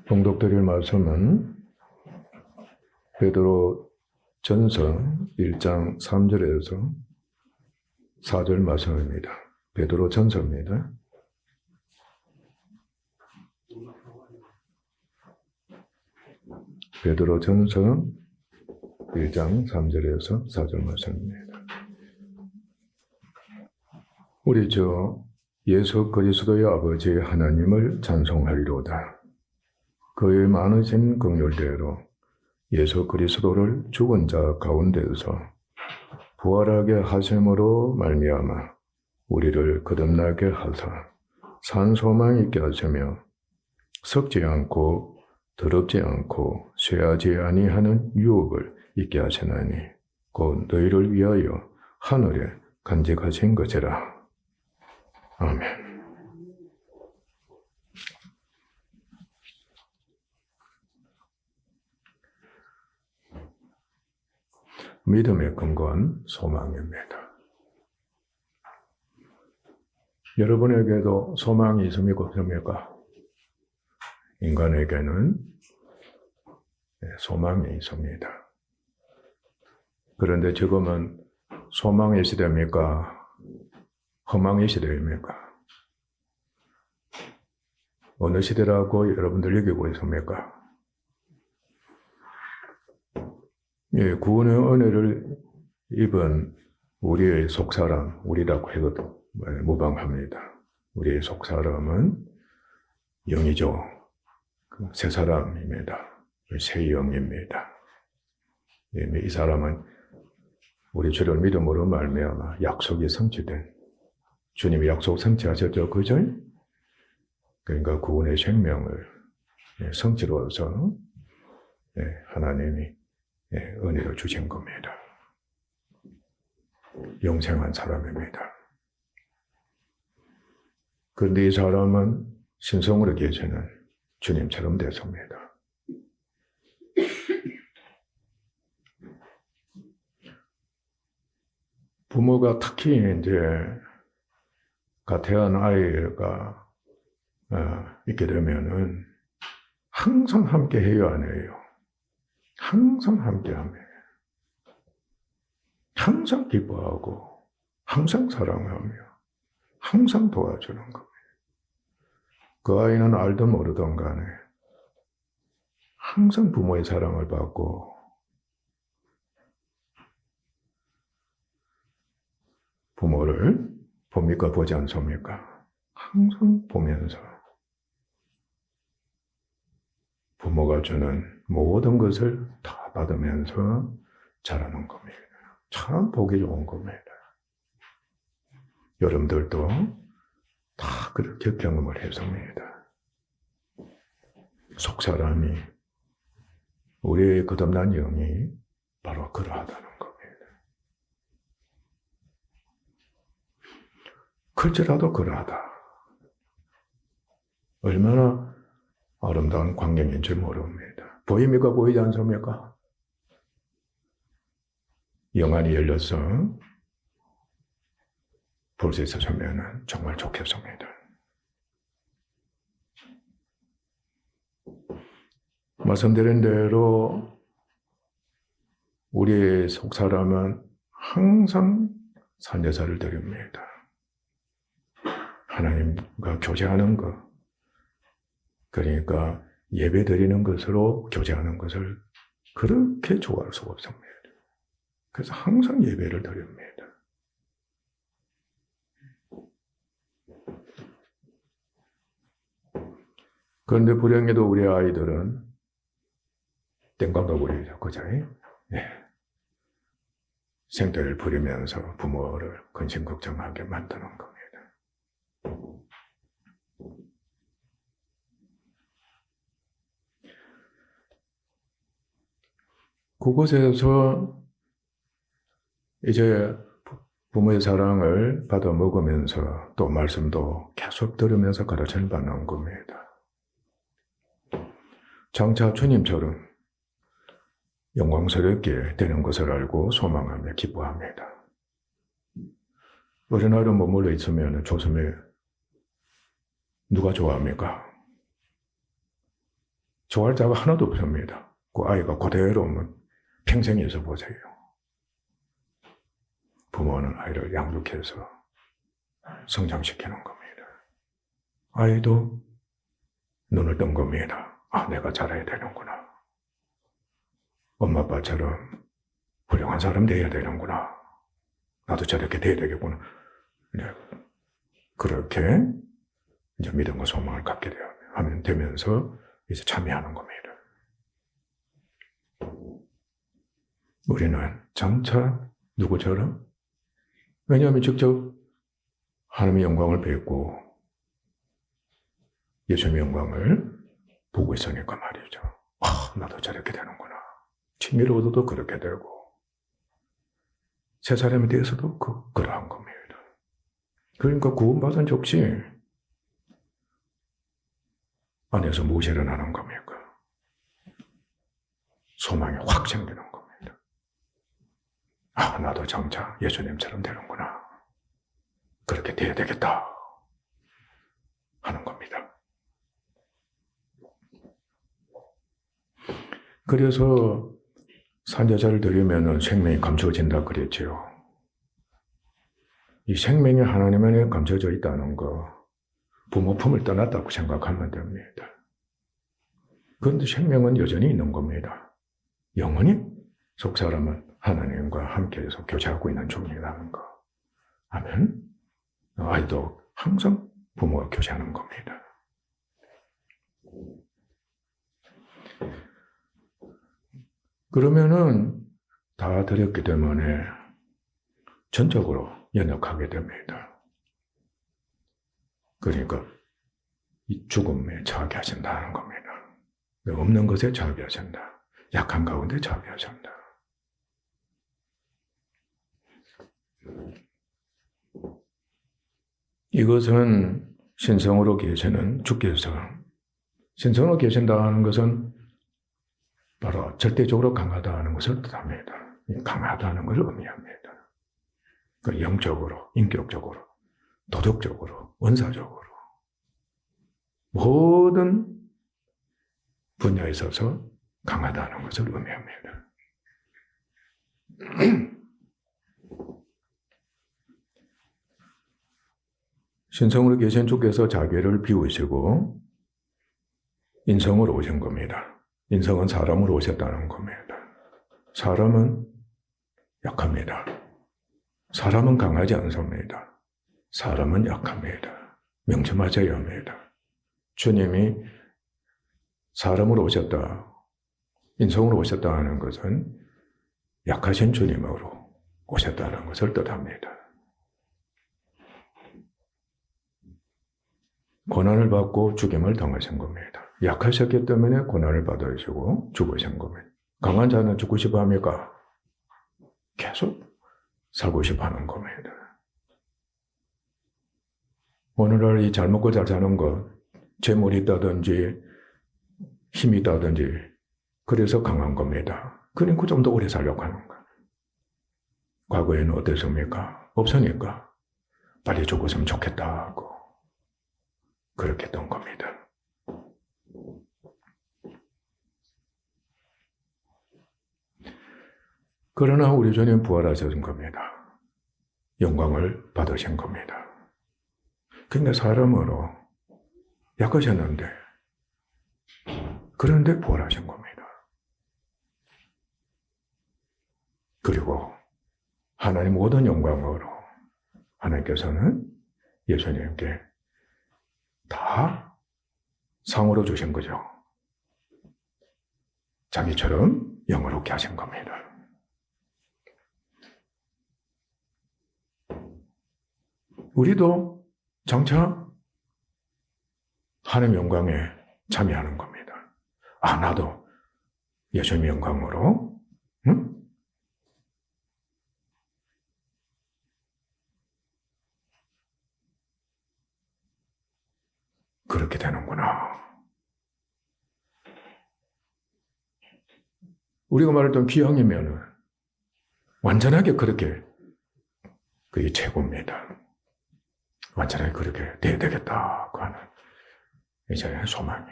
봉독드릴 말씀은 베드로 전서 1장 3절에서 4절 말씀입니다. 베드로 전서입니다. 베드로 전서 1장 3절에서 4절 말씀입니다. 우리 주 예수 그리스도의 아버지 하나님을 찬송하리로다. 그의 많으신 긍휼대로 예수 그리스도를 죽은 자 가운데서 부활하게 하심으로 말미암아 우리를 거듭나게 하사 산 소망 있게 하시며 썩지 않고 더럽지 않고 쇠하지 아니하는 유업을 있게 하시나니 곧 너희를 위하여 하늘에 간직하신 것이라. 아멘. 믿음의 근거는 소망입니다. 여러분에게도 소망이 있습니까? 없습니까? 인간에게는 소망이 있습니다. 그런데 지금은 소망의 시대입니까? 허망의 시대입니까? 어느 시대라고 여러분들 여기고 있습니까? 예, 구원의 은혜를 입은 우리의 속사람, 우리라고 해도 무방합니다. 우리의 속사람은 영이죠. 새 사람입니다. 새 영입니다. 이 사람은 우리 주를 믿음으로 말미암아 약속이 성취된, 주님이 약속 성취하셨죠, 그죠? 그러니까 구원의 생명을 성취로서 하나님이 은혜를 주신 겁니다. 영생한 사람입니다. 그런데 이 사람은 신성으로 계시는 주님처럼 됐습니다. 부모가 특히 이제 가태한 아이가 있게 되면은 항상 함께 해요, 안 해요? 항상 함께 하며, 항상 기뻐하고, 항상 사랑하며, 항상 도와주는 겁니다. 그 아이는 알든 모르든 간에 항상 부모의 사랑을 받고, 부모를 봅니까? 보지 않습니까? 항상 보면서 부모가 주는 모든 것을 다 받으면서 자라는 겁니다. 참 보기 좋은 겁니다. 여러분들도 다 그렇게 경험을 했습니다. 속사람이, 우리의 거듭난 영이 바로 그러하다는 겁니다. 클지라도 그러하다. 얼마나 아름다운 광경인 줄 모릅니다. 보입니까? 보이지 않습니까? 영안이 열려서 볼 수 있으면 정말 좋겠습니다. 말씀드린 대로 우리의 속사람은 항상 산제사를 드립니다. 하나님과 교제하는 것, 그러니까 예배 드리는 것으로 교제하는 것을 그렇게 좋아할 수가 없습니다. 그래서 항상 예배를 드립니다. 그런데 불행히도 우리 아이들은 땡깡도 부리죠, 그죠? 생태를 부리면서 부모를 근심 걱정하게 만드는 겁니다. 그곳에서 이제 부모의 사랑을 받아 먹으면서 또 말씀도 계속 들으면서 가르침을 받는 겁니다. 장차 주님처럼 영광스럽게 되는 것을 알고 소망하며 기뻐합니다. 어린아이로 머물러 있으면 조심해. 누가 좋아합니까? 좋아할 자가 하나도 없습니다. 그 아이가 그대로 평생 있어 보세요. 부모는 아이를 양육해서 성장시키는 겁니다. 아이도 눈을 뜬 겁니다. 아, 내가 잘해야 되는구나. 엄마 아빠처럼 훌륭한 사람 되어야 되는구나. 나도 저렇게 돼야 되겠구나. 네. 그렇게 이제 믿음과 소망을 갖게 하면 되면서 이제 참여하는 겁니다. 우리는 장차 누구처럼? 왜냐하면 직접 하나님의 영광을 뵙고 예수님의 영광을 보고 있으니까 말이죠. 아, 나도 저렇게 되는구나. 친밀을 얻어도 그렇게 되고 새 사람에 대해서도 그러한 겁니다. 그러니까 구원받은 즉시 안에서 무엇이 일어나는 겁니까? 소망이 확 생기는 겁니다. 아, 나도 장차 예수님처럼 되는구나. 그렇게 돼야 되겠다 하는 겁니다. 그래서 산제사를 드리면 생명이 감춰진다 그랬지요. 이 생명이 하나님 안에 감춰져 있다는 거, 부모 품을 떠났다고 생각하면 됩니다. 그런데 생명은 여전히 있는 겁니다. 영원히 속 사람은 하나님과 함께해서 교제하고 있는 중이라는 거. 하면 아이도 항상 부모와 교제하는 겁니다. 그러면은 다 드렸기 때문에 전적으로 연역하게 됩니다. 그러니까 이 죽음에 처하게 하신다는 겁니다. 없는 것에 처하게 하신다. 약한 가운데 처하게 하신다. 이것은 신성으로 계시는 주께서 신성으로 계신다는 것은 바로 절대적으로 강하다는 것을 뜻합니다. 강하다는 것을 의미합니다. 그 영적으로, 인격적으로, 도덕적으로, 원사적으로 모든 분야에 있어서 강하다는 것을 의미합니다. 신성으로 계신 주께서 자기를 비우시고 인성으로 오신 겁니다. 인성은 사람으로 오셨다는 겁니다. 사람은 약합니다. 사람은 강하지 않습니다. 사람은 약합니다. 명심하셔야 합니다. 주님이 사람으로 오셨다, 인성으로 오셨다 하는 것은 약하신 주님으로 오셨다는 것을 뜻합니다. 고난을 받고 죽임을 당하신 겁니다. 약하셨기 때문에 고난을 받으시고 죽으신 겁니다. 강한 자는 죽고 싶어 합니까? 계속 살고 싶어 하는 겁니다. 오늘날 이 잘 먹고 잘 사는 것, 재물이 있다든지 힘이 있다든지 그래서 강한 겁니다. 그러니까 좀 더 오래 살려고 하는 거. 과거에는 어땠습니까? 없으니까 빨리 죽었으면 좋겠다 하고 그렇게 했던 겁니다. 그러나 우리 주님 부활하신 겁니다. 영광을 받으신 겁니다. 그러니까 사람으로 약하셨는데 그런데 부활하신 겁니다. 그리고 하나님 모든 영광으로 하나님께서는 예수님께 다 상으로 주신 거죠. 자기처럼 영화롭게 하신 겁니다. 우리도 장차 하나님 영광에 참여하는 겁니다. 아, 나도 예수님 영광으로 그렇게 되는구나. 우리가 말했던 귀향이면은 완전하게 그렇게 그게 최고입니다. 완전하게 그렇게 돼야 되겠다고 하는 이제 소망이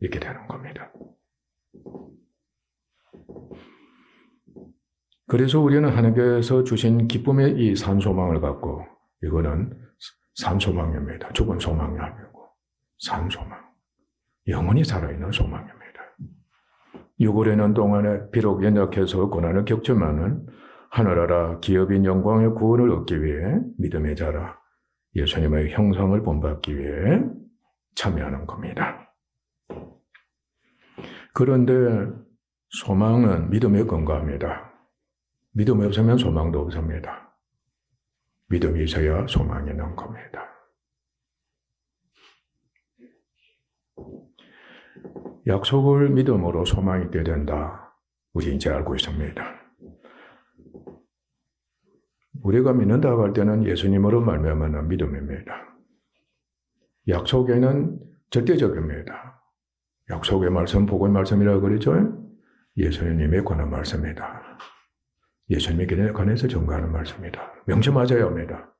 있게 되는 겁니다. 그래서 우리는 하나님께서 주신 기쁨의 이 산소망을 갖고, 이거는 산소망입니다. 죽은 소망이 아니고 산소망, 영원히 살아있는 소망입니다. 6월의 년 동안에 비록 연약해서 고난을 겪지만은 하늘나라 기업인 영광의 구원을 얻기 위해 믿음의 자라 예수님의 형상을 본받기 위해 참여하는 겁니다. 그런데 소망은 믿음에 근거합니다. 믿음이 없으면 소망도 없습니다. 믿음이 있어야 소망이 있는 겁니다. 약속을 믿음으로 소망이 있게 된다. 우리 이제 알고 있습니다. 우리가 믿는다고 할 때는 예수님으로 말미암는 믿음입니다. 약속에는 절대적입니다. 약속의 말씀, 복음의 말씀이라고 그러죠? 예수님에 관한 말씀이다. 예수님에 관해서 전가하는 말씀이다. 명심하셔야 합니다.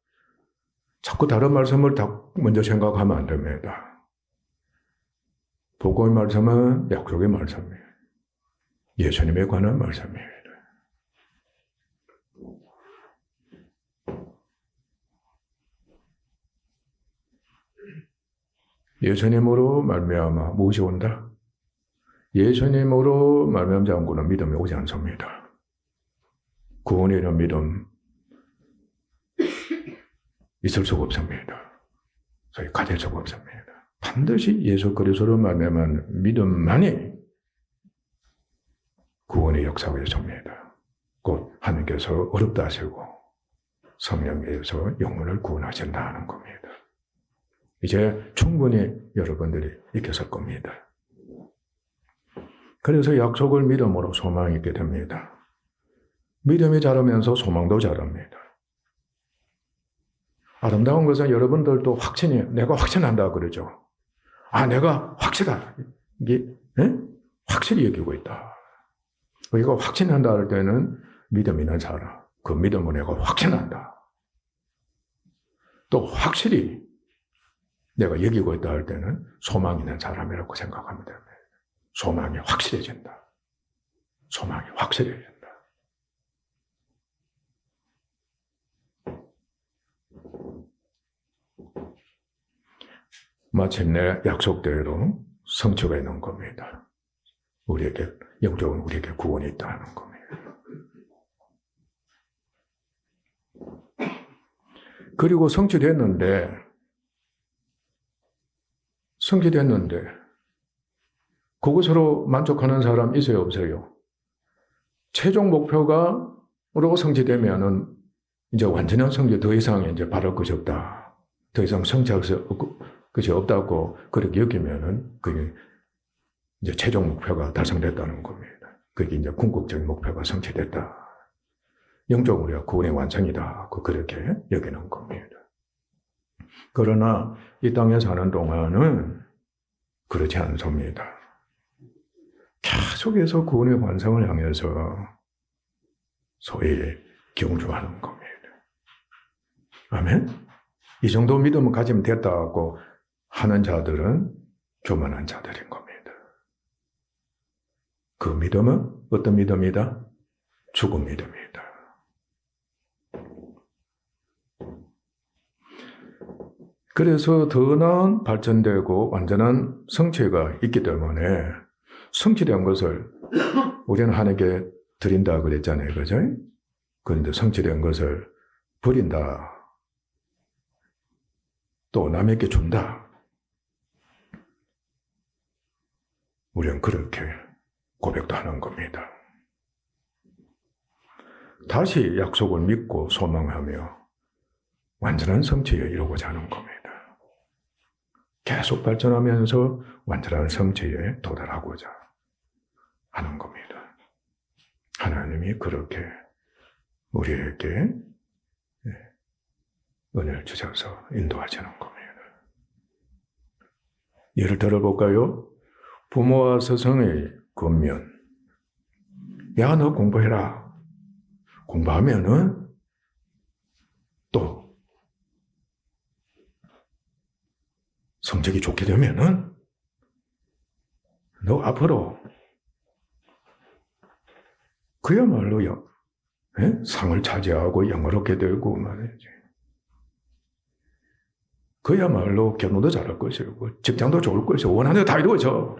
자꾸 다른 말씀을 먼저 생각하면 안 됩니다. 복음의 말씀은 약속의 말씀이에요. 예수님에 관한 말씀이에요. 예수님으로 말미암아 무엇이 온다? 예수님으로 말미암지 않고는 믿음이 오지 않습니다. 구원에 이런 믿음 있을 수가 없습니다. 저희 가질 수가 없습니다. 반드시 예수 그리스도로 말미암은 믿음만이 구원의 역사가 있습니다. 곧 하나님께서 어렵다 하시고 성령께서 영혼을 구원하신다는 겁니다. 이제 충분히 여러분들이 익혔을 겁니다. 그래서 약속을 믿음으로 소망이 있게 됩니다. 믿음이 자라면서 소망도 자랍니다. 아름다운 것은 여러분들도 확신이, 내가 확신한다 그러죠. 아, 내가 확실하다. 이게, 확실히 여기고 있다. 이거 확신한다 할 때는 믿음이나 자라. 그 믿음은 내가 확신한다. 또 확실히 내가 여기고 있다 할 때는 소망 있는 사람이라고 생각하면 됩니다. 소망이 확실해진다. 소망이 확실해진다. 마침내 약속대로 성취가 있는 겁니다. 우리에게, 영적은 우리에게 구원이 있다는 겁니다. 그리고 성취됐는데 그것으로 만족하는 사람 있어요, 없어요? 최종 목표가로 성취되면은 이제 완전한 성취 더 이상 이제 바랄 것이 없다. 더 이상 성취할 것이 없다고 그렇게 여기면은 그게 이제 최종 목표가 달성됐다는 겁니다. 그게 이제 궁극적인 목표가 성취됐다. 영적으로 우리가 구원의 완성이다. 그렇게 여기는 겁니다. 그러나 이 땅에 사는 동안은 그렇지 않습니다. 계속해서 구원의 완성을 향해서 소위 경주하는 겁니다. 아멘? 이 정도 믿음을 가지면 됐다고 하는 자들은 교만한 자들인 겁니다. 그 믿음은 어떤 믿음이다? 죽은 믿음이다. 그래서 더 나은 발전되고 완전한 성취가 있기 때문에 성취된 것을 우리는 하나님께 드린다 그랬잖아요. 그죠? 그런데 성취된 것을 버린다. 또 남에게 준다. 우리는 그렇게 고백도 하는 겁니다. 다시 약속을 믿고 소망하며 완전한 성취에 이루고자 하는 겁니다. 계속 발전하면서 완전한 성취에 도달하고자 하는 겁니다. 하나님이 그렇게 우리에게 은혜를 주셔서 인도하시는 겁니다. 예를 들어볼까요? 부모와 스승의 권면. 야, 너 공부해라. 공부하면은 또 성적이 좋게 되면은 너 앞으로 그야말로 상을 차지하고 영어롭게 되고 말이지. 그야말로 결혼도 잘할 것이고 직장도 좋을 것이고 원하는 게 다 이루어져.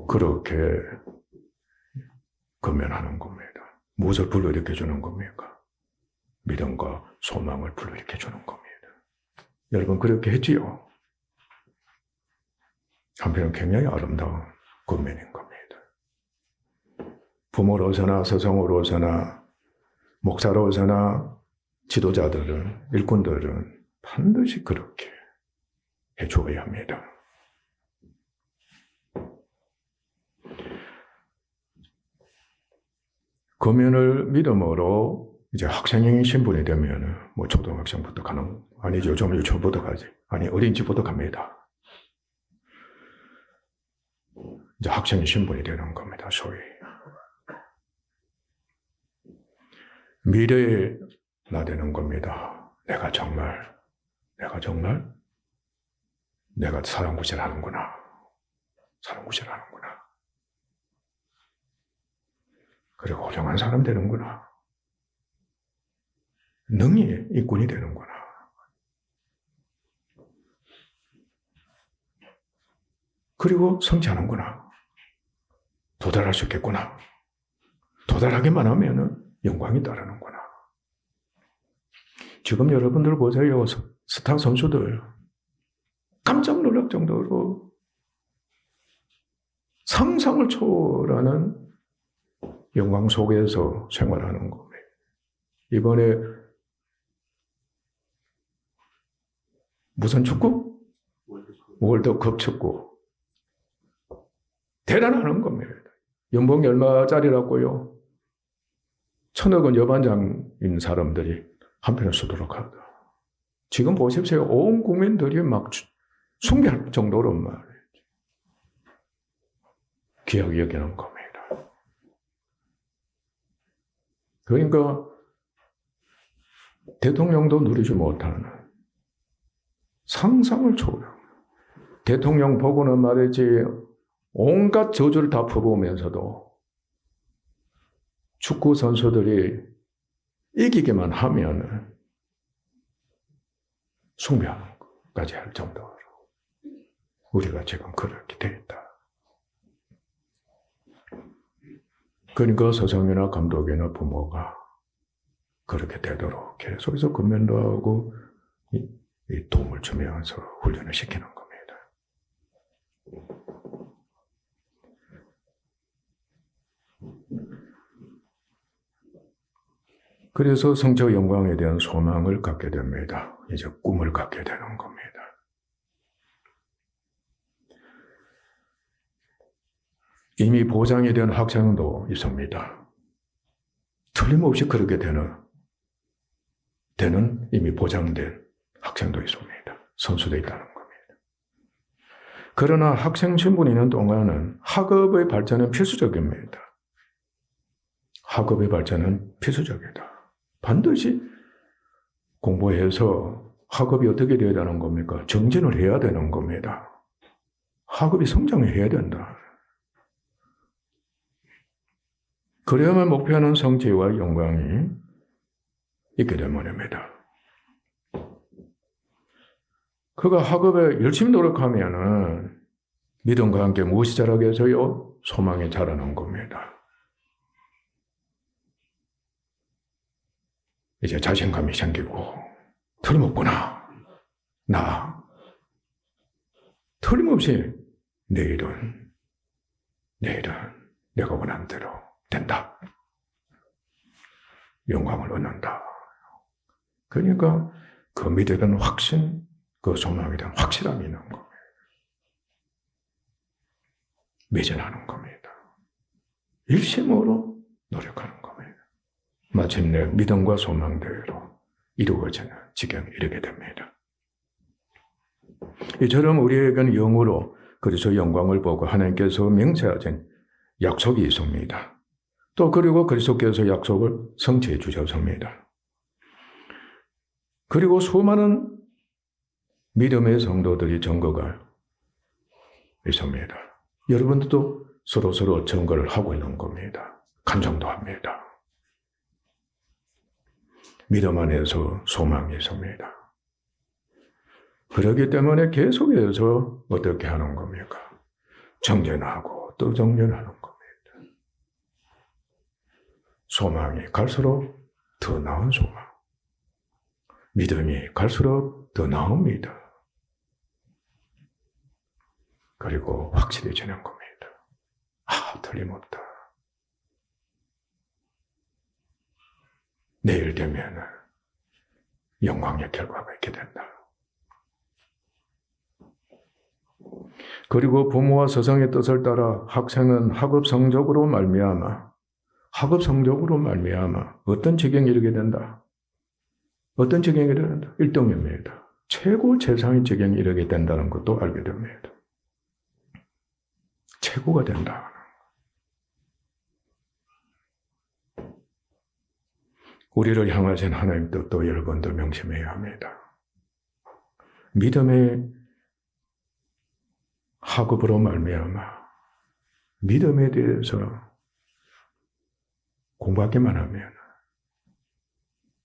그렇게 건면하는 겁니다. 무엇을 불러일으켜 주는 겁니까? 믿음과 소망을 불러일으켜 주는 겁니다. 여러분 그렇게 했지요? 한편은 굉장히 아름다운 건면인 겁니다. 부모로서나 스승으로서나 목사로서나 지도자들은 일꾼들은 반드시 그렇게 해줘야 합니다. 검연을 믿음으로 이제 학생인 신분이 되면 뭐 초등학생부터 가는 아니죠. 좀 유치원부터 가지. 아니 어린이집부터 갑니다. 이제 학생인 신분이 되는 겁니다. 소위 미래에 나 되는 겁니다. 내가 사람 구실하는구나. 그리고 훌륭한 사람 되는구나. 능히 일꾼이 되는구나. 그리고 성취하는구나. 도달할 수 있겠구나. 도달하기만 하면은 영광이 따르는구나. 지금 여러분들 보세요. 스타 선수들. 깜짝 놀랄 정도로 상상을 초월하는 영광 속에서 생활하는 겁니다. 이번에 무슨 축구? 월드컵 축구. 대단한 겁니다. 연봉이 얼마짜리라고요? 1,000억 원 여반장인 사람들이 한편을 쓰도록 하다. 지금 보십시오. 온 국민들이 막 숭배할 정도로 말이죠. 귀하게 여기는 겁니다. 그러니까 대통령도 누리지 못하는 상상을 초월한 대통령 보고는 말이지 온갖 저주를 다 퍼부으면서도 축구 선수들이 이기기만 하면 숭배하는 것까지 할 정도로 우리가 지금 그렇게 되어 있다. 그러니까 스승이나 감독이나 부모가 그렇게 되도록 계속해서 건면도 하고 이 도움을 주면서 훈련을 시키는 겁니다. 그래서 성적 영광에 대한 소망을 갖게 됩니다. 이제 꿈을 갖게 되는 겁니다. 이미 보장이 된 학생도 있습니다. 틀림없이 그렇게 되는 이미 보장된 학생도 있습니다. 선수도 있다는 겁니다. 그러나 학생 신분이 있는 동안은 학업의 발전은 필수적입니다. 학업의 발전은 필수적이다. 반드시 공부해서 학업이 어떻게 되어야 되는 겁니까? 정진을 해야 되는 겁니다. 학업이 성장해야 된다. 그래야만 목표하는 성취와 영광이 있게 때문입니다. 그가 학업에 열심히 노력하면은 믿음과 함께 무엇이 자라게 해서요? 소망이 자라는 겁니다. 이제 자신감이 생기고 틀림없구나. 나 틀림없이 내일은 내가 원하는 대로 된다. 영광을 얻는다. 그러니까 그 믿음에 대한 확신, 그 소망에 대한 확실함이 있는 겁니다. 매진하는 겁니다. 일심으로 노력하는 겁니다. 마침내 믿음과 소망대로 이루어지는 지경에 이르게 됩니다. 이처럼 우리에게는 영으로 그리스도의 영광을 보고 하나님께서 명세하신 약속이 있습니다. 또 그리고 그리스도께서 약속을 성취해 주셨습니다. 그리고 수많은 믿음의 성도들이 증거가 있습니다. 여러분들도 서로 증거를 하고 있는 겁니다. 간증도 합니다. 믿음 안에서 소망이 있습니다. 그렇기 때문에 계속해서 어떻게 하는 겁니까? 정전하고 또 정전하는 겁니다. 소망이 갈수록 더 나은 소망. 믿음이 갈수록 더 나옵니다. 그리고 확실해지는 겁니다. 틀림없다. 내일 되면 영광의 결과가 있게 된다. 그리고 부모와 스승의 뜻을 따라 학생은 학업 성적으로 말미암아 어떤 지경에 이르게 된다. 어떤 지경에 이르게 된다? 1등입니다. 최고 최상의 지경에 이르게 된다는 것도 알게 됩니다. 최고가 된다. 우리를 향하신 하나님 뜻도 여러분들 명심해야 합니다. 믿음의 학업으로 말미암아 믿음에 대해서 공부하기만 하면,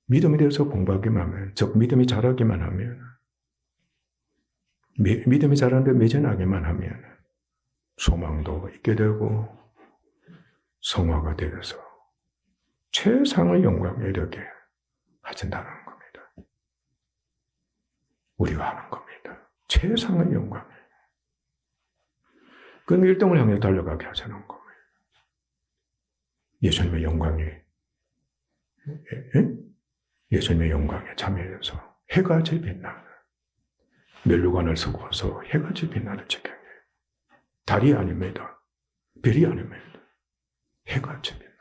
믿음에 대해서 공부하기만 하면, 즉 믿음이 자라기만 하면, 믿음이 자라는데 매진하기만 하면 소망도 있게 되고 성화가 되어서 최상의 영광에 이르게 하신다는 겁니다. 우리가 하는 겁니다. 최상의 영광. 그럼 1등을 향해 달려가게 하시는 겁니다. 예수님의 영광에 참여해서 해같이 빛나는, 면류관을 쓰고서 해같이 빛나는 지경이에요. 달이 아닙니다. 별이 아닙니다. 해같이 빛나는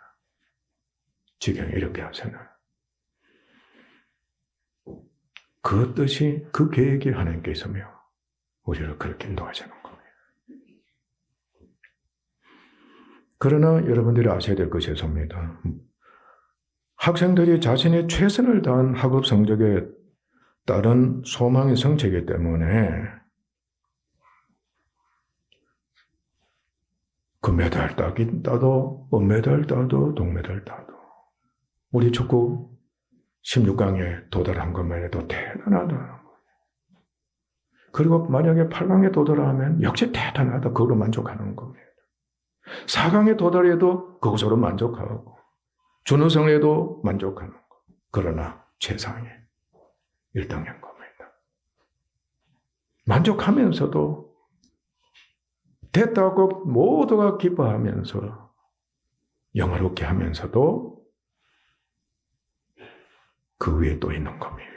지경에 이렇게 하시는, 그 뜻이, 그 계획이 하나님께 있으며 우리를 그렇게 인도하시는 겁니다. 그러나 여러분들이 아셔야 될 것이 있습니다. 학생들이 자신의 최선을 다한 학업 성적에 따른 소망의 성취이기 때문에 금메달 따도, 은메달 따도, 동메달 따도 우리 축구 16강에 도달한 것만 해도 대단하다는 거예요. 그리고 만약에 8강에 도달하면 역시 대단하다. 그걸로 만족하는 겁니다. 4강에 도달해도 그것으로 만족하고 준우승을 해도 만족하는 거. 그러나 최상의 1등인 겁니다. 만족하면서도 됐다고 모두가 기뻐하면서 영화롭게 하면서도 그 위에 또 있는 겁니다.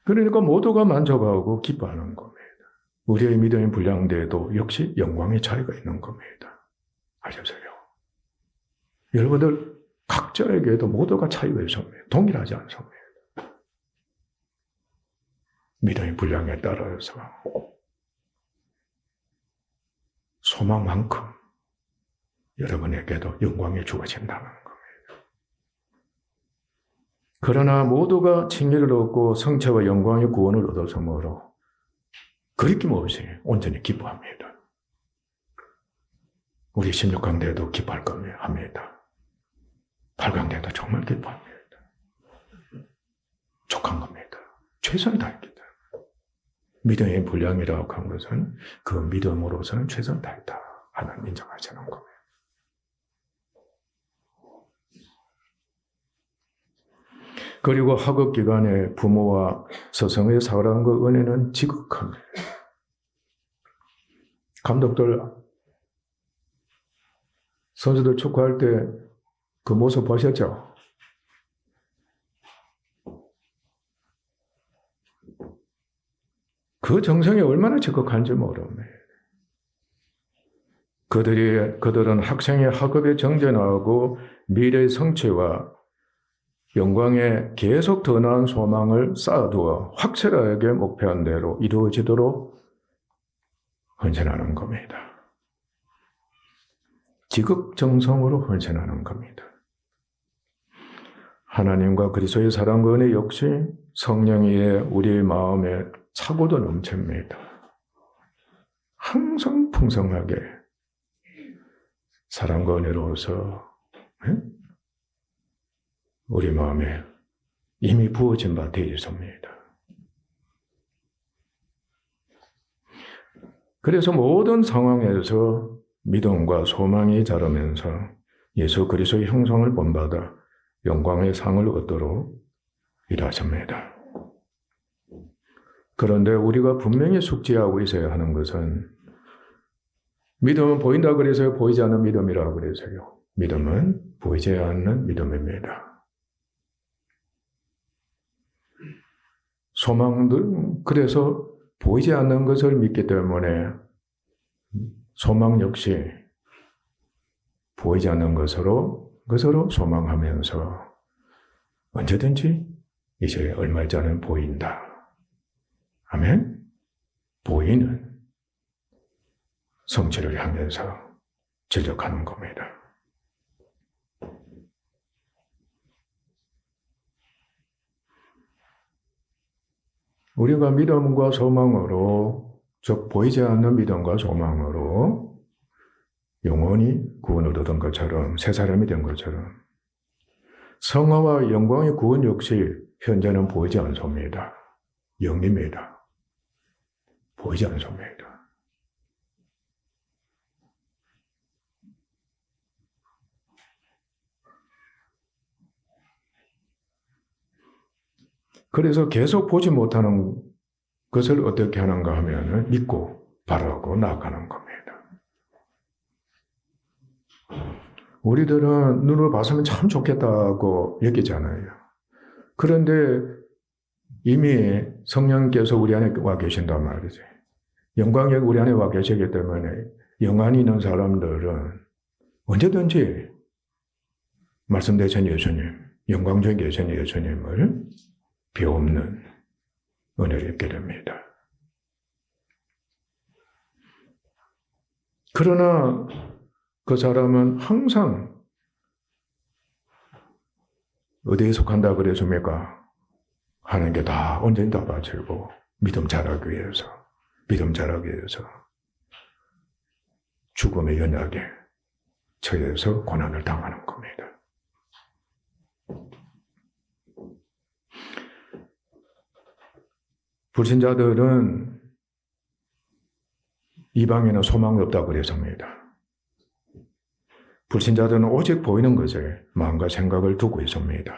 그러니까 모두가 만족하고 기뻐하는 겁니다. 우리의 믿음이 불량돼도 역시 영광의 차이가 있는 겁니다. 아셨어요? 여러분들 각자에게도 모두가 차이가 있습니다. 동일하지 않습니다. 믿음의 분량에 따라서 소망만큼 여러분에게도 영광이 주어진다는 겁니다. 그러나 모두가 칭의를 얻고 성체와 영광의 구원을 얻었으므로 거리낌 없이 온전히 기뻐합니다. 우리 16강대도 기뻐할 겁니다. 합니다. 8강대도 정말 기뻐합니다. 족한 겁니다. 최선을 다했기 때문에. 믿음의 분량이라고 한 것은 그 믿음으로서는 최선을 다했다. 하나님 인정하시는 겁니다. 그리고 학업 기간에 부모와 스승의 사랑과 은혜는 지극합니다. 감독들, 선수들 축구할 때 그 모습 보셨죠? 그 정성이 얼마나 지극한지 모릅니다. 그들은 학생의 학업에 정진하고 미래의 성취와 영광에 계속 더 나은 소망을 쌓아두어 확실하게 목표한 대로 이루어지도록 헌신하는 겁니다. 지극정성으로 헌신하는 겁니다. 하나님과 그리스도의 사랑과 은혜 역시 성령의 우리의 마음에 차고도 넘칩니다. 항상 풍성하게 사랑과 은혜로서 우리 마음에 이미 부어진 바 되어 있습니다. 그래서 모든 상황에서 믿음과 소망이 자라면서 예수 그리스도의 형상을 본받아 영광의 상을 얻도록 일하십니다. 그런데 우리가 분명히 숙지하고 있어야 하는 것은 믿음은 보인다 그래서요, 보이지 않는 믿음이라고 그래서요. 믿음은 보이지 않는 믿음입니다. 소망도 그래서 보이지 않는 것을 믿기 때문에 소망 역시 보이지 않는 것으로 소망하면서 언제든지 이제 얼마 전에 보인다. 아멘? 보이는 성취를 향해서 전력하는 겁니다. 우리가 믿음과 소망으로, 즉 보이지 않는 믿음과 소망으로 영원히 구원을 얻은 것처럼, 새 사람이 된 것처럼 성화와 영광의 구원 역시 현재는 보이지 않습니다. 영입니다. 보이지 않습니다. 그래서 계속 보지 못하는 것을 어떻게 하는가 하면 믿고 바라고 나아가는 겁니다. 우리들은 눈으로 봤으면 참 좋겠다고 여기잖아요. 그런데 이미 성령께서 우리 안에 와 계신단 말이지. 영광이 우리 안에 와 계시기 때문에 영안이 있는 사람들은 언제든지 말씀되신 예수님, 영광적인 예수님을 비옵는 은혜를 입게 됩니다. 그러나 그 사람은 항상 어디에 속한다 그랬습니까? 하는 게 다 언제든 다 바치고 믿음 자라기 위해서 죽음의 연약에 처해서 고난을 당하는 겁니다. 불신자들은 이방에는 소망이 없다고 그랬습니다. 불신자들은 오직 보이는 것에 마음과 생각을 두고 있습니다.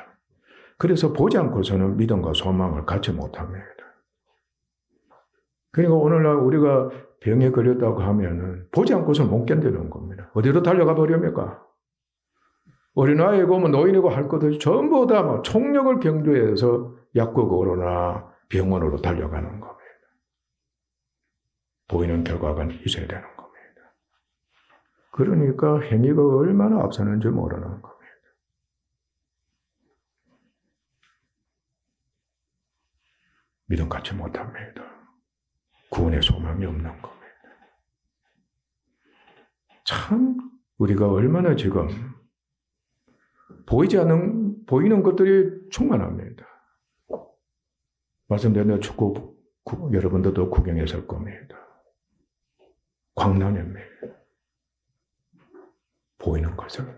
그래서 보지 않고서는 믿음과 소망을 갖지 못합니다. 그러니까 오늘날 우리가 병에 걸렸다고 하면은 보지 않고서는 못 견디는 겁니다. 어디로 달려가 버립니까? 어린아이고 뭐 노인이고 할 것도 전부 다 뭐 총력을 경주해서 약국으로나 병원으로 달려가는 겁니다. 보이는 결과가 있어야 되는 겁니다. 그러니까 행위가 얼마나 앞서는지 모르는 겁니다. 믿음 갖지 못합니다. 구원의 소망이 없는 겁니다. 참 우리가 얼마나 지금 보이는 것들이 충만합니다. 말씀드린 축구 여러분들도 구경했을 겁니다. 광란입니다. 보이는 것입니다.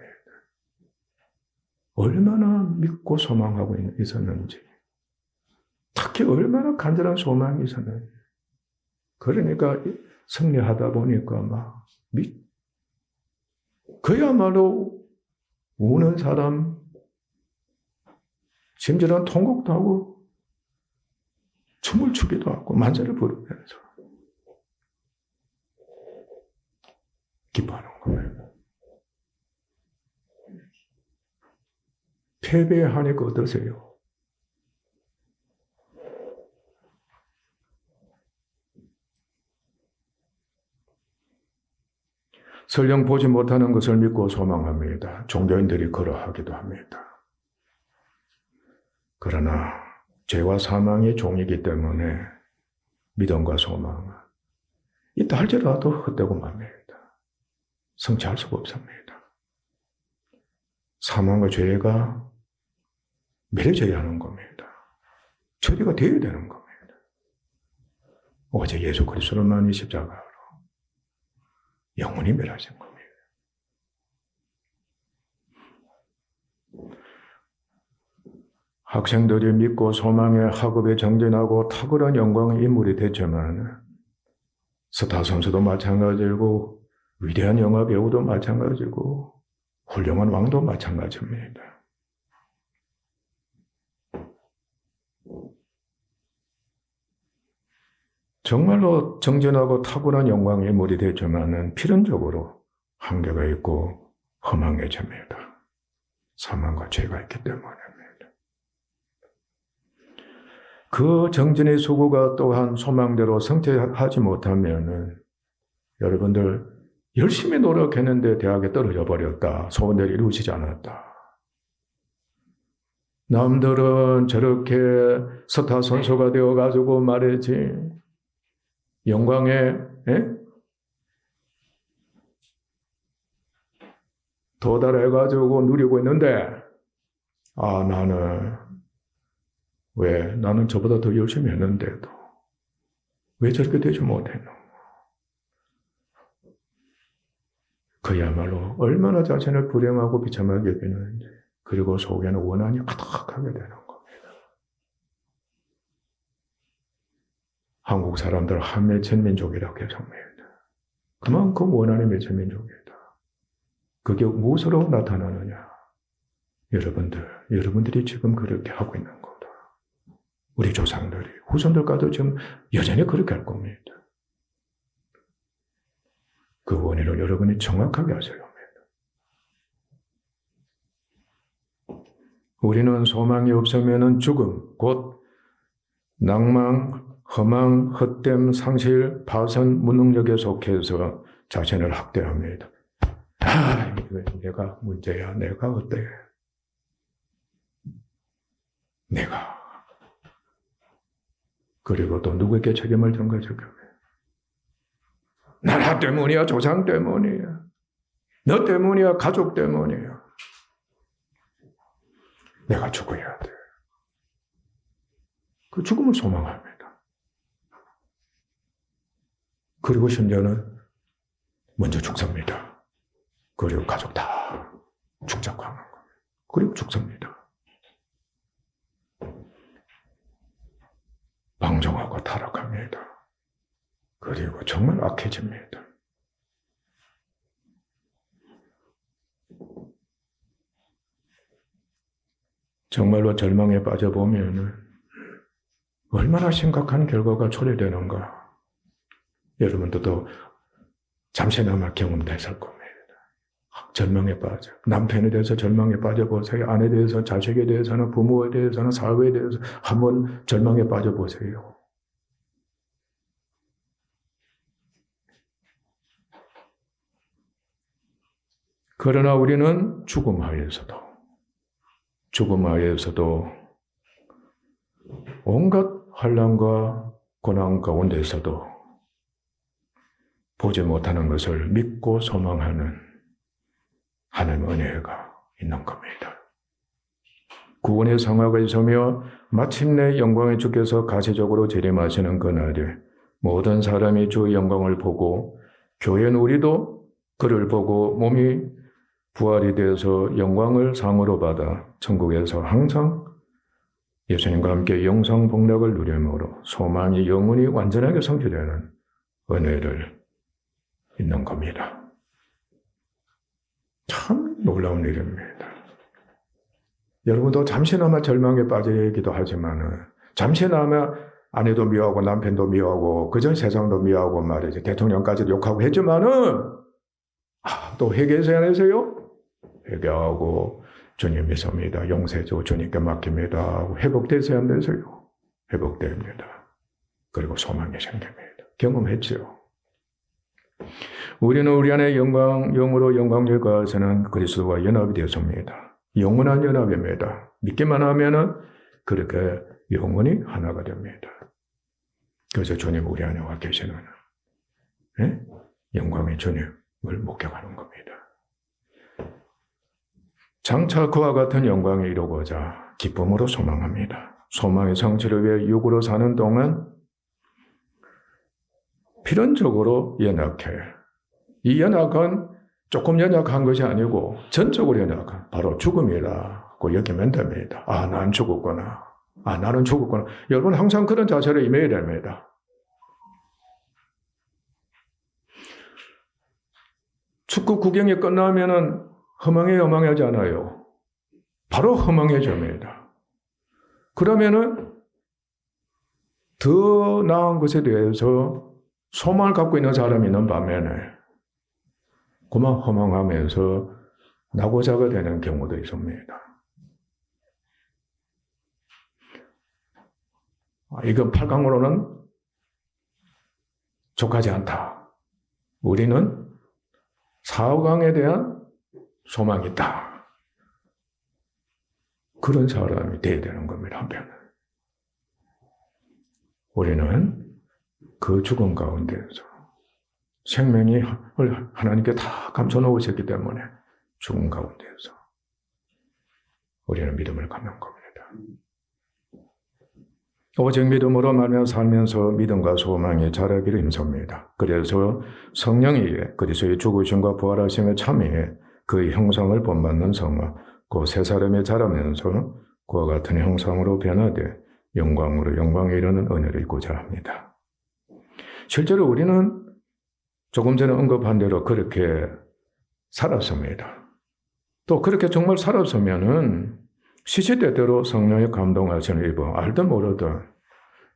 얼마나 믿고 소망하고 있었는지, 특히 얼마나 간절한 소망이 있었는지. 그러니까 승리하다 보니까 그야말로 우는 사람, 심지어는 통곡도 하고 춤을 추기도 하고 만세를 부르면서 기뻐하는 거예요. 패배하니까 어떠세요? 설령 보지 못하는 것을 믿고 소망합니다. 종교인들이 그러하기도 합니다. 그러나 죄와 사망의 종이기 때문에 믿음과 소망은 있다 할지라도 헛되고 맙니다. 성취할 수가 없습니다. 사망과 죄가 멸해져야 하는 겁니다. 처리가 되어야 되는 겁니다. 오직 예수 그리스도만이 십자가로 영원히 멸하신 겁니다. 학생들이 믿고 소망의 학업에 정진하고 탁월한 영광의 인물이 됐지만 스타 선수도 마찬가지고 위대한 영화 배우도 마찬가지고 훌륭한 왕도 마찬가지입니다. 정말로 정진하고 탁월한 영광의 인물이 됐지만 필연적으로 한계가 있고 허망해집니다. 사망과 죄가 있기 때문입니다. 그 정진의 수고가 또한 소망대로 성취하지 못하면 여러분들 열심히 노력했는데 대학에 떨어져 버렸다. 소원대로 이루어지지 않았다. 남들은 저렇게 스타 선수가 되어가지고 말이지 영광에 도달해가지고 누리고 있는데 나는 저보다 더 열심히 했는데도 왜 저렇게 되지 못했노? 그야말로 얼마나 자신을 불행하고 비참하게 여기는지, 그리고 속에는 원한이 가득하게 되는 겁니다. 한국 사람들 한맺힌 민족이라고 했습니다. 그만큼 원한이 맺힌 민족이다. 그게 무엇으로 나타나느냐? 여러분들이 지금 그렇게 하고 있는 거다. 우리 조상들이, 후손들과도 지금 여전히 그렇게 할 겁니다. 그 원인을 여러분이 정확하게 아셔야 합니다. 우리는 소망이 없으면 죽음, 곧 낭망, 허망, 헛됨, 상실, 파선, 무능력에 속해서 자신을 학대합니다. 내가 문제야. 내가 어때? 내가. 그리고 또 누구에게 책임을 진 거죠? 나라 때문이야, 조상 때문이야, 너 때문이야, 가족 때문이야. 내가 죽어야 돼. 그 죽음을 소망합니다. 그리고 심지어는 먼저 죽습니다. 그리고 가족 다 죽자고 하는 겁니다. 그리고 죽습니다. 방종하고 타락합니다. 그리고 정말 악해집니다. 정말로 절망에 빠져보면 얼마나 심각한 결과가 초래되는가 여러분들도 잠시나마 경험됐을 겁니다. 절망에 빠져. 남편에 대해서 절망에 빠져보세요. 아내에 대해서, 자식에 대해서는, 부모에 대해서는, 사회에 대해서 한번 절망에 빠져보세요. 그러나 우리는 죽음 하에서도 온갖 환난과 고난 가운데서도 보지 못하는 것을 믿고 소망하는 하나님의 은혜가 있는 겁니다. 구원의 성화가 있으며 마침내 영광의 주께서 가시적으로 재림하시는 그날에 모든 사람이 주의 영광을 보고 교회는 우리도 그를 보고 몸이 부활이 되어서 영광을 상으로 받아 천국에서 항상 예수님과 함께 영성 복락을 누리므로 소망이 영원히 완전하게 성취되는 은혜를 있는 겁니다. 참 놀라운 일입니다. 여러분도 잠시나마 절망에 빠지기도 하지만 잠시나마 아내도 미워하고 남편도 미워하고 그전 세상도 미워하고 말이죠. 대통령까지도 욕하고 했지만은 또 회개하세요 안 하세요? 회개하고 주님 믿습니다. 용서해주고 주님께 맡깁니다. 회복되세요 안 되세요? 회복됩니다. 그리고 소망이 생깁니다. 경험했죠. 우리는 우리 안에 영으로 영광을 가하시는 그리스도와 연합이 되었습니다. 영원한 연합입니다. 믿기만 하면은 그렇게 영원히 하나가 됩니다. 그래서 주님 우리 안에 와 계시는 영광의 주님을 목격하는 겁니다. 장차 그와 같은 영광에 이루고자 기쁨으로 소망합니다. 소망의 성취를 위해 육으로 사는 동안 필연적으로 연약해. 이 연약은 조금 연약한 것이 아니고 전적으로 연약한 바로 죽음이라고 여기면 됩니다. 아, 난 죽었구나. 아, 나는 죽었구나. 여러분 항상 그런 자세로 임해야 됩니다. 축구 구경이 끝나면은 허망해하지 않아요. 바로 허망해집니다. 그러면은 더 나은 것에 대해서 소망을 갖고 있는 사람이 있는 반면에 그만 허망하면서 낙오자가 되는 경우도 있습니다. 이건 8강으로는 족하지 않다. 우리는 4강에 대한 소망이 있다. 그런 사람이 되어야 되는 겁니다. 한편은. 우리는 그 죽음 가운데서 생명이 하나님께 다 감춰놓으셨기 때문에 죽음 가운데서 우리는 믿음을 갖는 겁니다. 오직 믿음으로 말며 살면서 믿음과 소망이 자라기를 힘섭니다. 그래서 성령이 그리스도의 죽으심과 부활하심에 참여해 그의 형상을 본받는 성화, 그 새 사람이 자라면서 그와 같은 형상으로 변화돼 영광으로 영광에 이르는 은혜를 입고자 합니다. 실제로 우리는 조금 전에 언급한 대로 그렇게 살았습니다. 또 그렇게 정말 살았으면은 시시때때로 성령의 감동하시는 입어 알든 모르든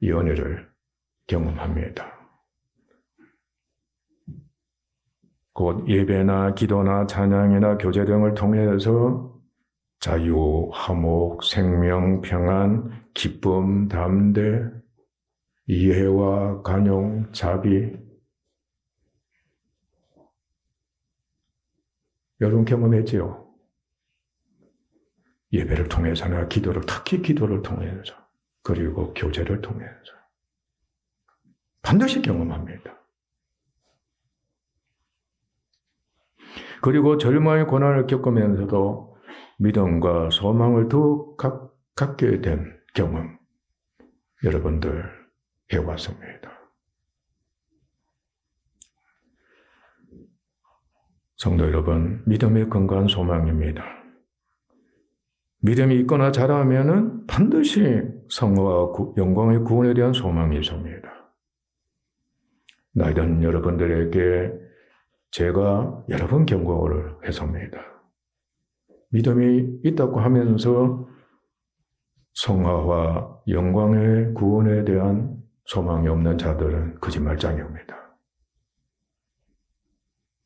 이 은혜를 경험합니다. 곧 예배나 기도나 찬양이나 교제 등을 통해서 자유, 화목, 생명, 평안, 기쁨, 담대, 이해와 간용, 자비 여러분 경험했지요? 예배를 통해서나 기도를, 특히 기도를 통해서 그리고 교제를 통해서 반드시 경험합니다. 그리고 절망의 고난을 겪으면서도 믿음과 소망을 더욱 갖게 된 경험 여러분들 해왔습니다. 성도 여러분, 믿음의 건강한 소망입니다. 믿음이 있거나 자라면은 반드시 성화와 영광의 구원에 대한 소망이 있습니다. 나이든 여러분들에게 제가 여러 번 경고를 했습니다. 믿음이 있다고 하면서 성화와 영광의 구원에 대한 소망이 없는 자들은 거짓말장이옵니다.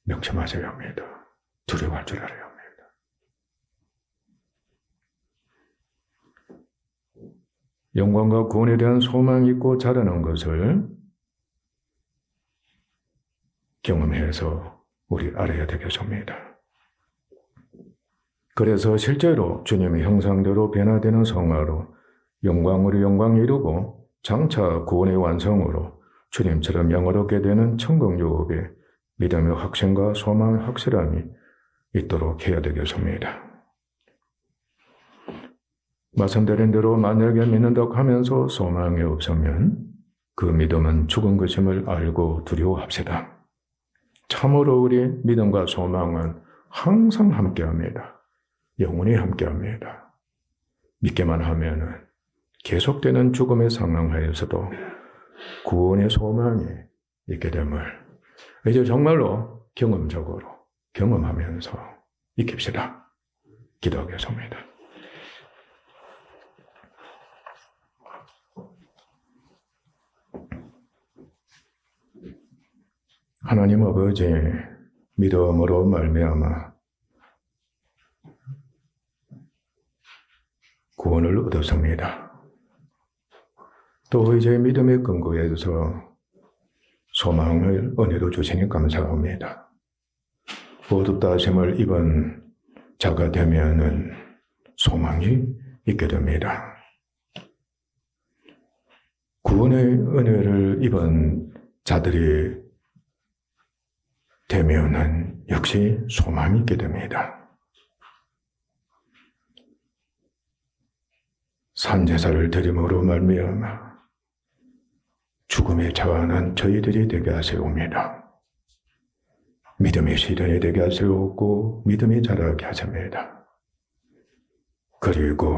명심하셔야 합니다. 두려워할 줄 알아야 합니다. 영광과 구원에 대한 소망이 있고 자라는 것을 경험해서 우리 알아야 되겠습니다. 그래서 실제로 주님의 형상대로 변화되는 성화로 영광으로 영광을 이루고 장차 구원의 완성으로 주님처럼 영원하게 되는 천국 유업에 믿음의 확신과 소망의 확실함이 있도록 해야 되겠습니다. 말씀드린 대로 만약에 믿는다고 하면서 소망이 없으면 그 믿음은 죽은 것임을 알고 두려워합시다. 참으로 우리 믿음과 소망은 항상 함께합니다. 영원히 함께합니다. 믿기만 하면은 계속되는 죽음의 상황하에서도 구원의 소망이 있게 됨을 이제 정말로 경험적으로 경험하면서 익힙시다. 기도하겠습니다. 하나님 아버지, 믿음으로 말미암아 구원을 얻었습니다. 또 이제 믿음의 근거에서 소망을 은혜로 주시니 감사합니다. 어둡다 하심을 입은 자가 되면은 소망이 있게 됩니다. 구원의 은혜를 입은 자들이 되면은 역시 소망이 있게 됩니다. 산제사를 드림으로 말미암아 죽음에 자원한 저희들이 되게 하시옵니다. 믿음의 시련이 되게 하시옵고 믿음이 자라게 하십니다. 그리고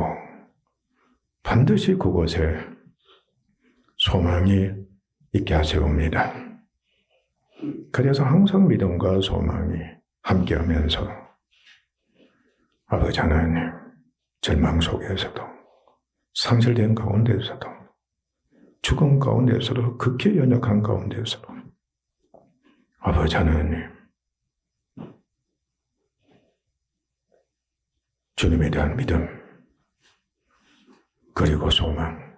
반드시 그곳에 소망이 있게 하시옵니다. 그래서 항상 믿음과 소망이 함께하면서 아버지 하나님, 절망 속에서도 상실된 가운데서도 죽음 가운데서도 극히 연약한 가운데서도 아버지 하나님, 주님에 대한 믿음 그리고 소망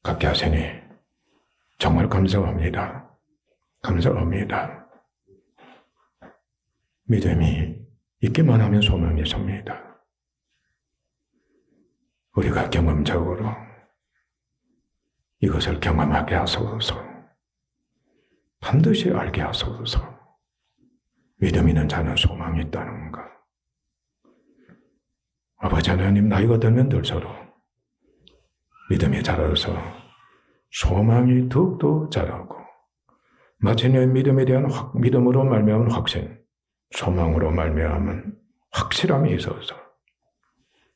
갖게 하시니 정말 감사합니다. 감사합니다. 믿음이 있기만 하면 소망이 섭니다. 우리가 경험적으로 이것을 경험하게 하소서. 반드시 알게 하소서. 믿음 있는 자는 소망이 있다는 것. 아버지 하나님, 나이가 들면 들수록 믿음이 자라서 소망이 더욱더 자라고 마침내 믿음에 대한 믿음으로 말미암은 확신, 소망으로 말미암은 확실함이 있어서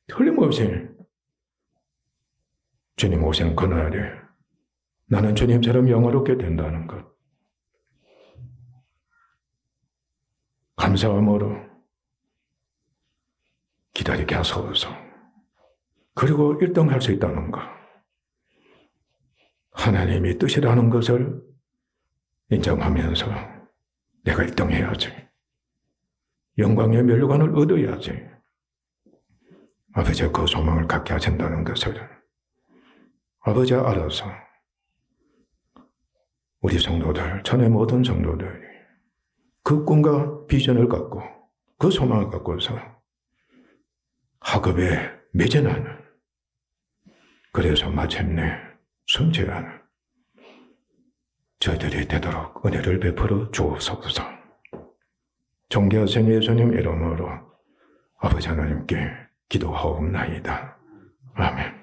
틀림없이 주님 오시는 그날에 나는 주님처럼 영화롭게 된다는 것 감사함으로 기다리게 하소서. 그리고 1등 할 수 있다는 것, 하나님이 뜻이라는 것을 인정하면서 내가 1등 해야지, 영광의 멸관을 얻어야지, 아버지가 그 소망을 갖게 하신다는 것을 아버지가 알아서 우리 성도들, 전의 모든 성도들이 그 꿈과 비전을 갖고 그 소망을 갖고서 학업에 매진하는, 그래서 마침내 성취하는 저희들이 되도록 은혜를 베풀어 주옵소서. 존귀하신 예수님 이름으로 아버지 하나님께 기도하옵나이다. 아멘.